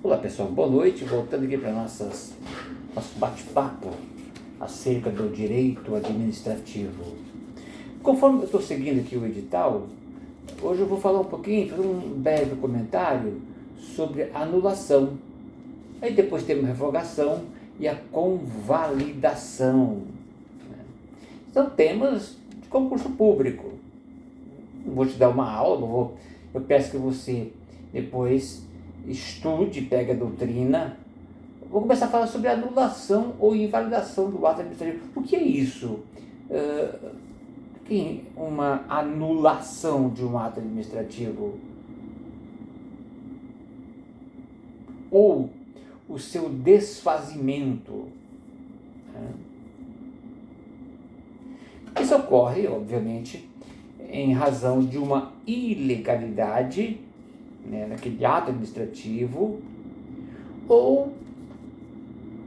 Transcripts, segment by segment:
Olá pessoal, boa noite, voltando aqui para nosso bate-papo acerca do direito administrativo. Conforme eu estou seguindo aqui o edital, hoje eu vou falar um pouquinho, fazer um breve comentário sobre anulação. Aí depois temos a revogação e a convalidação. São temas de concurso público. Não vou te dar uma aula, eu peço que você depois estude, pegue a doutrina. Vou começar a falar sobre anulação ou invalidação do ato administrativo. O que é isso? Uma anulação de um ato administrativo? Ou o seu desfazimento? Isso ocorre, obviamente, em razão de uma ilegalidade, naquele ato administrativo, ou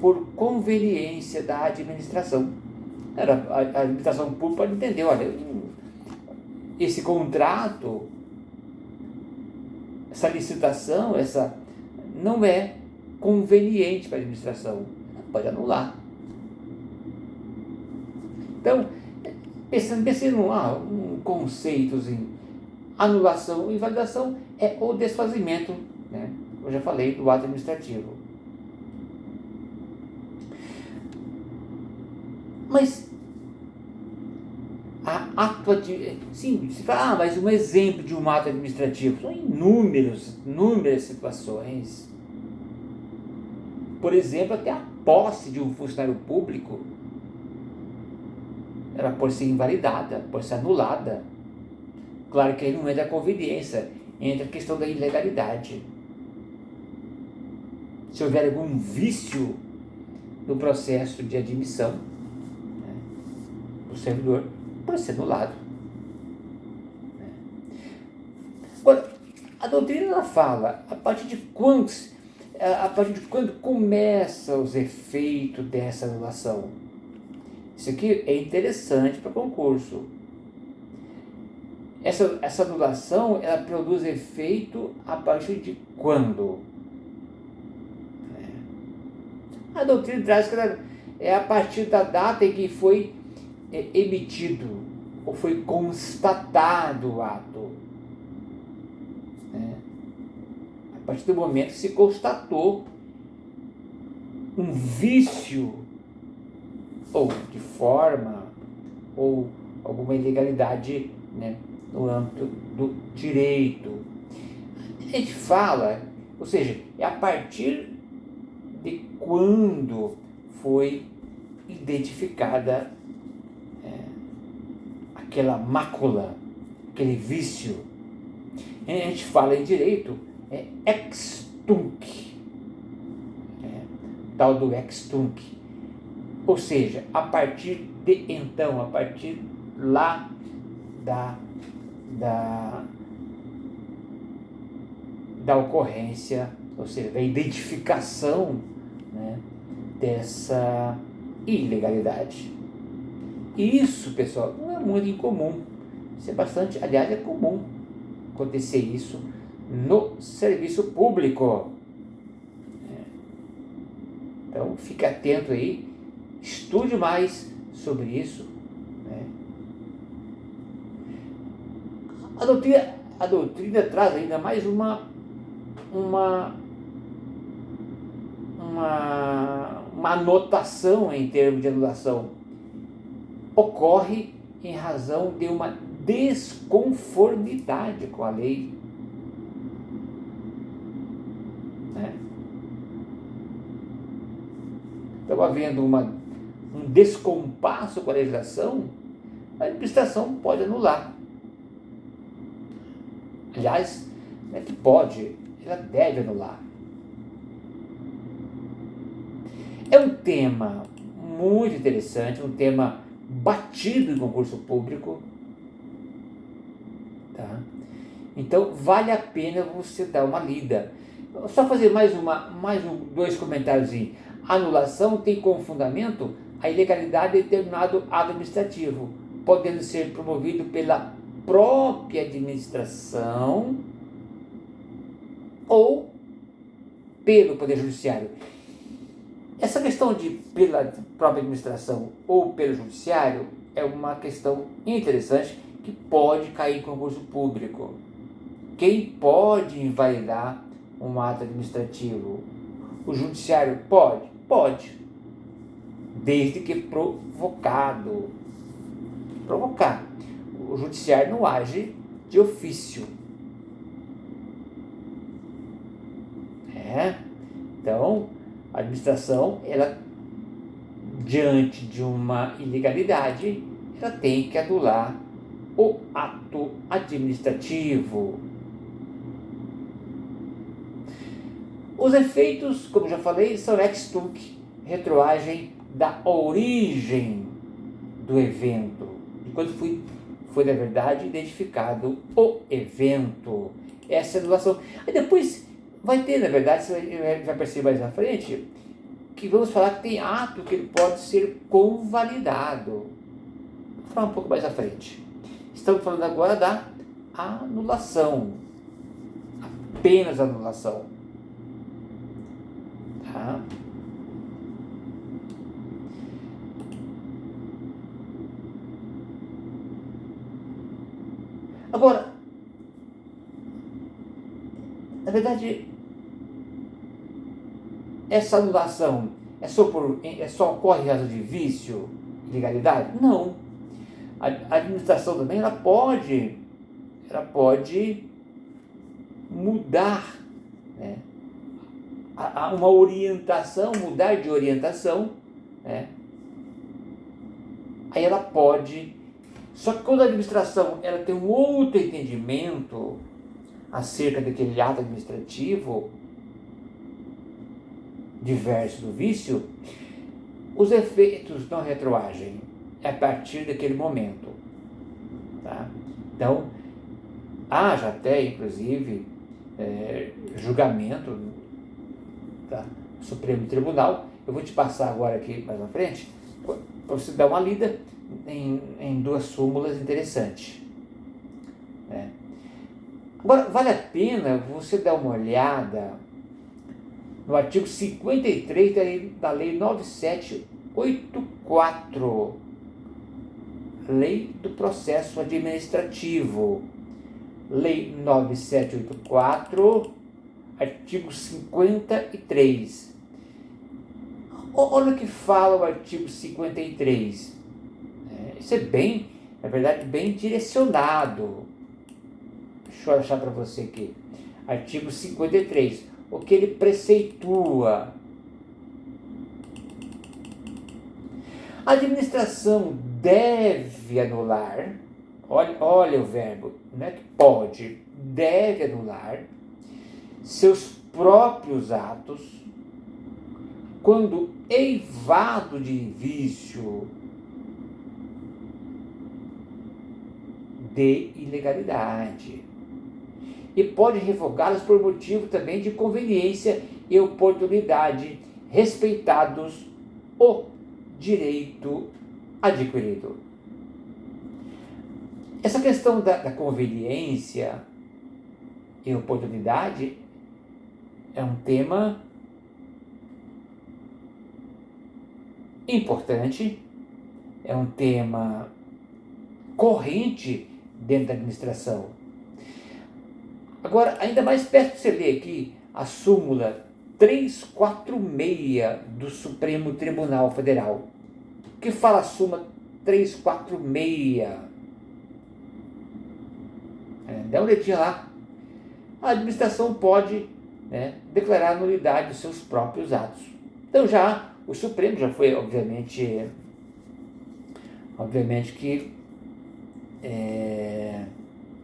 por conveniência da administração. A administração pública pode entender, olha, esse contrato, essa licitação, não é conveniente para a administração, pode anular. Então, pensando em conceitos em anulação e invalidação, é o desfazimento, eu já falei do ato administrativo. Mas sim, se fala, mas um exemplo de um ato administrativo, são inúmeras situações. Por exemplo, até a posse de um funcionário público, ela pode ser invalidada, pode ser anulada. Claro que aí não entra a conveniência, entra a questão da ilegalidade. Se houver algum vício no processo de admissão, do servidor, pode ser anulado. Agora, a doutrina ela fala a partir de quando começam os efeitos dessa anulação. Isso aqui é interessante para concurso. Essa anulação, ela produz efeito a partir de quando? A doutrina traz que é a partir da data em que foi emitido ou foi constatado o ato. A partir do momento que se constatou um vício, ou de forma, ou alguma ilegalidade, no âmbito do direito. A gente fala, ou seja, é a partir de quando foi identificada aquela mácula, aquele vício. A gente fala em direito, ex tunc, tal do ex tunc. Ou seja, a partir de então, a partir lá da ocorrência, ou seja, da identificação, dessa ilegalidade. E isso, pessoal, não é muito incomum. Isso é bastante, aliás, é comum acontecer isso no serviço público. Então, fique atento aí, estude mais sobre isso. A doutrina traz ainda mais uma anotação em termos de anulação. Ocorre em razão de uma desconformidade com a lei. Então, havendo um descompasso com a legislação, a administração pode anular. Aliás, não é que pode, ela deve anular. É um tema muito interessante, um tema batido em concurso público. Então, vale a pena você dar uma lida. Só fazer dois comentários. Anulação tem como fundamento a ilegalidade de determinado ato administrativo, podendo ser promovido pela própria administração ou pelo Poder Judiciário. Essa questão de pela própria administração ou pelo Judiciário é uma questão interessante que pode cair em concurso público. Quem pode invalidar um ato administrativo? O Judiciário pode? Pode. Desde que provocado. Provocar. O Judiciário não age de ofício. Então, a administração, ela, diante de uma ilegalidade, ela tem que anular o ato administrativo. Os efeitos, como já falei, são ex tunc, retroagem da origem do evento, de quando foi na verdade identificado o evento. Essa é a anulação. Aí depois vai ter, na verdade, você vai perceber mais na frente, que vamos falar que tem ato que ele pode ser convalidado. Vou falar um pouco mais à frente. Estamos falando agora da anulação. Apenas anulação. Tá? Agora, na verdade, essa anulação só ocorre em razão de vício, ilegalidade? Não. A administração também ela pode mudar, né? Uma orientação, mudar de orientação, né? Aí ela pode. Só que quando a administração ela tem um outro entendimento acerca daquele ato administrativo diverso do vício, os efeitos não retroagem a partir daquele momento. Tá? Então, há já até, inclusive, julgamento do Supremo Tribunal. Eu vou te passar agora aqui mais na frente, para você dar uma lida em duas súmulas interessantes. Né? Agora, vale a pena você dar uma olhada no artigo 53 da Lei 9784, Lei do Processo Administrativo. Lei 9784, artigo 53. Olha o que fala o artigo 53. Isso é bem, na verdade, bem direcionado. Deixa eu achar para você aqui. Artigo 53. O que ele preceitua? A administração deve anular, olha o verbo, não é que pode, deve anular seus próprios atos quando eivado de vício, de ilegalidade, e pode revogá-las por motivo também de conveniência e oportunidade, respeitados o direito adquirido. Essa questão da conveniência e oportunidade é um tema importante, é um tema corrente dentro da administração. Agora, ainda mais peço para você ler aqui a súmula 346 do Supremo Tribunal Federal. O que fala a súmula 346? Dá uma olhadinha lá. A administração pode, declarar a nulidade dos seus próprios atos. Então já o Supremo já foi, obviamente que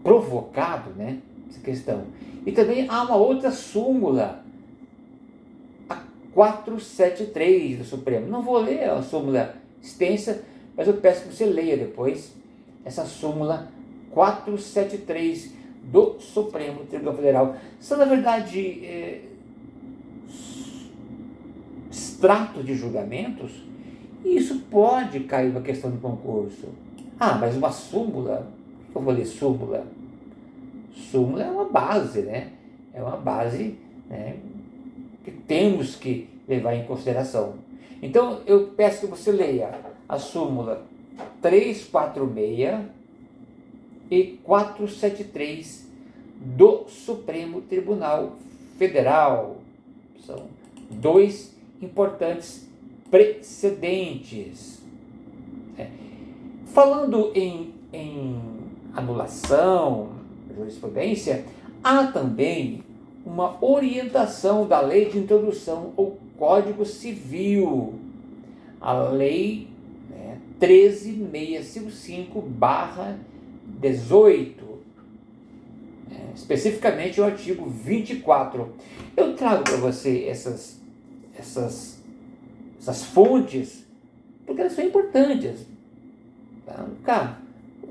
provocado, essa questão. E também há uma outra súmula, a 473 do Supremo. Não vou ler a súmula extensa, mas eu peço que você leia depois essa súmula 473 do Supremo Tribunal Federal. São, na verdade, extratos de julgamentos, e isso pode cair uma questão de concurso. Ah, mas uma súmula, eu vou ler súmula. Súmula é uma base, É uma base, que temos que levar em consideração. Então, eu peço que você leia a súmula 346 e 473 do Supremo Tribunal Federal. São dois importantes precedentes. Falando em anulação, jurisprudência, há também uma orientação da Lei de Introdução ao Código Civil, a Lei 13.655/18, especificamente o artigo 24. Eu trago para você essas fontes, porque elas são importantes. Tá?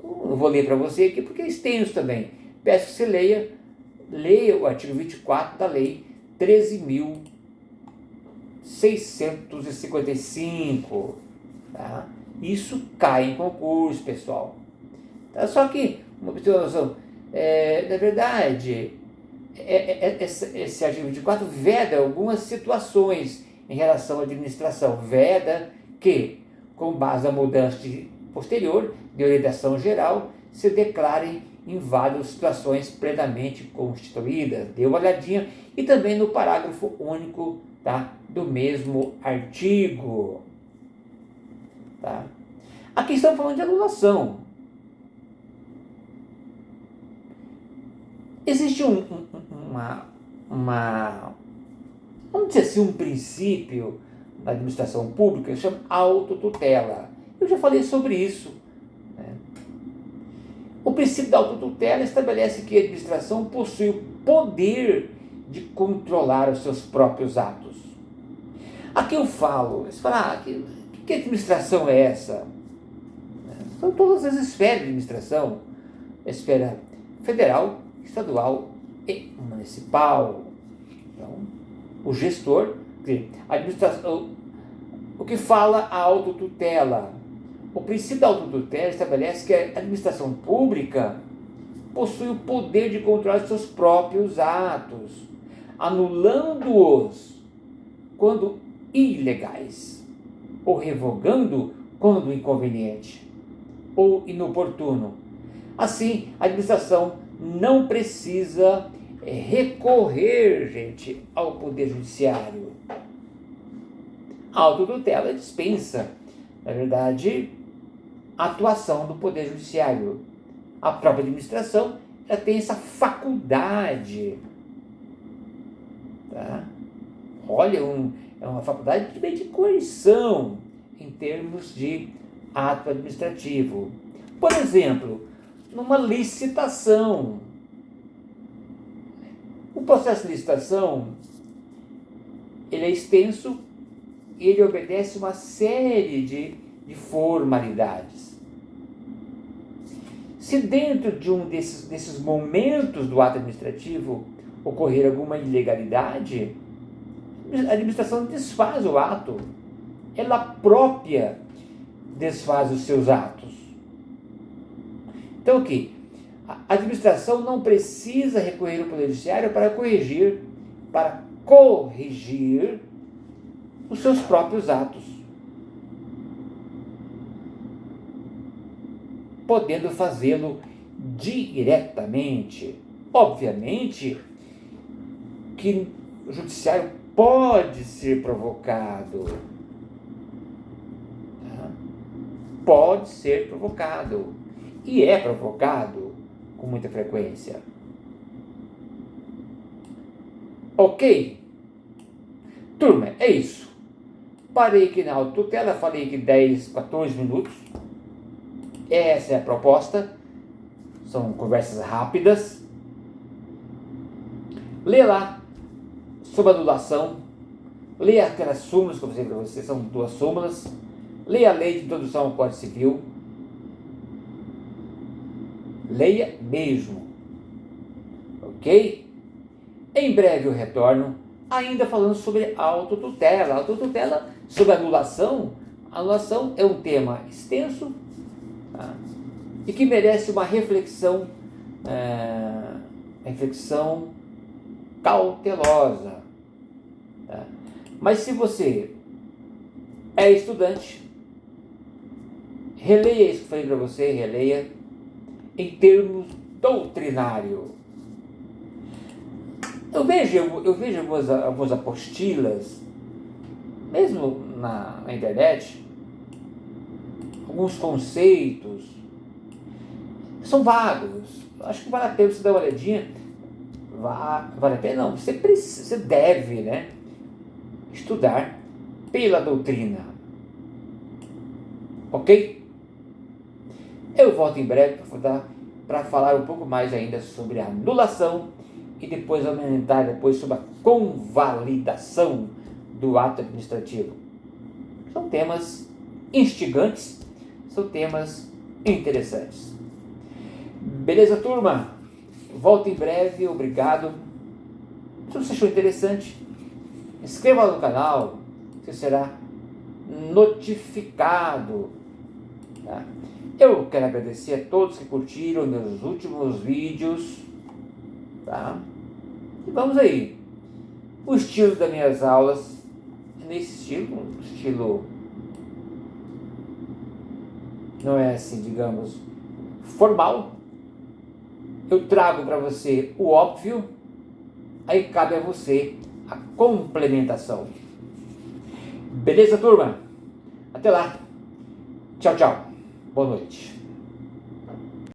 Eu vou ler para você aqui porque é extenso também. Peço que você leia o artigo 24 da Lei 13.655. Tá? Isso cai em concurso, pessoal. Tá? Só que, uma observação, na verdade, esse artigo 24 veda algumas situações em relação à administração. Veda que, com base na mudança posterior de orientação geral, se declarem inválidas situações plenamente constituídas. Dê uma olhadinha. E também no parágrafo único, tá, do mesmo artigo. Tá? Aqui estamos falando de anulação. Existe vamos dizer assim, um princípio da administração pública que se chama autotutela. Eu já falei sobre isso. O princípio da autotutela estabelece que a administração possui o poder de controlar os seus próprios atos. Aqui eu falo, você fala, que administração é essa? São todas as esferas de administração, a esfera federal, estadual e municipal. Então, o gestor, a administração, o que fala a autotutela? O princípio da autotutela estabelece que a administração pública possui o poder de controlar seus próprios atos, anulando-os quando ilegais, ou revogando quando inconveniente ou inoportuno. Assim, a administração não precisa recorrer, gente, ao Poder Judiciário. A autotutela dispensa, na verdade, a atuação do Poder Judiciário. A própria administração ela tem essa faculdade. Tá? Olha, é uma faculdade de coerção em termos de ato administrativo. Por exemplo, numa licitação. O processo de licitação ele é extenso e ele obedece uma série de formalidades. Se dentro de um desses momentos do ato administrativo ocorrer alguma ilegalidade, a administração desfaz o ato. Ela própria desfaz os seus atos. Então, o que? A administração não precisa recorrer ao Poder Judiciário para corrigir os seus próprios atos, podendo fazê-lo diretamente. Obviamente que o judiciário pode ser provocado. Tá? Pode ser provocado. E é provocado com muita frequência. Ok? Turma, é isso. Parei aqui na autotutela, falei que 10, 14 minutos. Essa é a proposta. São conversas rápidas. Lê lá sobre anulação. Lê aquelas súmulas que eu falei para você, são 2 súmulas. Lê a lei de introdução ao Código Civil. Leia mesmo. Ok? Em breve eu retorno, ainda falando sobre autotutela. Autotutela sobre anulação. A anulação é um tema extenso, tá? E que merece uma reflexão cautelosa. Tá? Tá? Mas se você é estudante, releia isso que eu falei para você, releia em termos doutrinário. Eu vejo algumas apostilas, mesmo na internet, alguns conceitos, são vagos. Acho que vale a pena você dar uma olhadinha. Vale a pena? Não, você deve, né, estudar pela doutrina. Ok? Eu volto em breve para falar um pouco mais ainda sobre a anulação e depois aumentar sobre a convalidação do ato administrativo. São temas instigantes, são temas interessantes. Beleza, turma? Volto em breve, obrigado. Se você achou interessante, inscreva no canal, você será notificado. Tá? Eu quero agradecer a todos que curtiram meus últimos vídeos. Tá? E vamos aí. O estilo das minhas aulas é nesse estilo não é assim, digamos, formal. Eu trago para você o óbvio, aí cabe a você a complementação. Beleza, turma? Até lá. Tchau, tchau. Boa noite.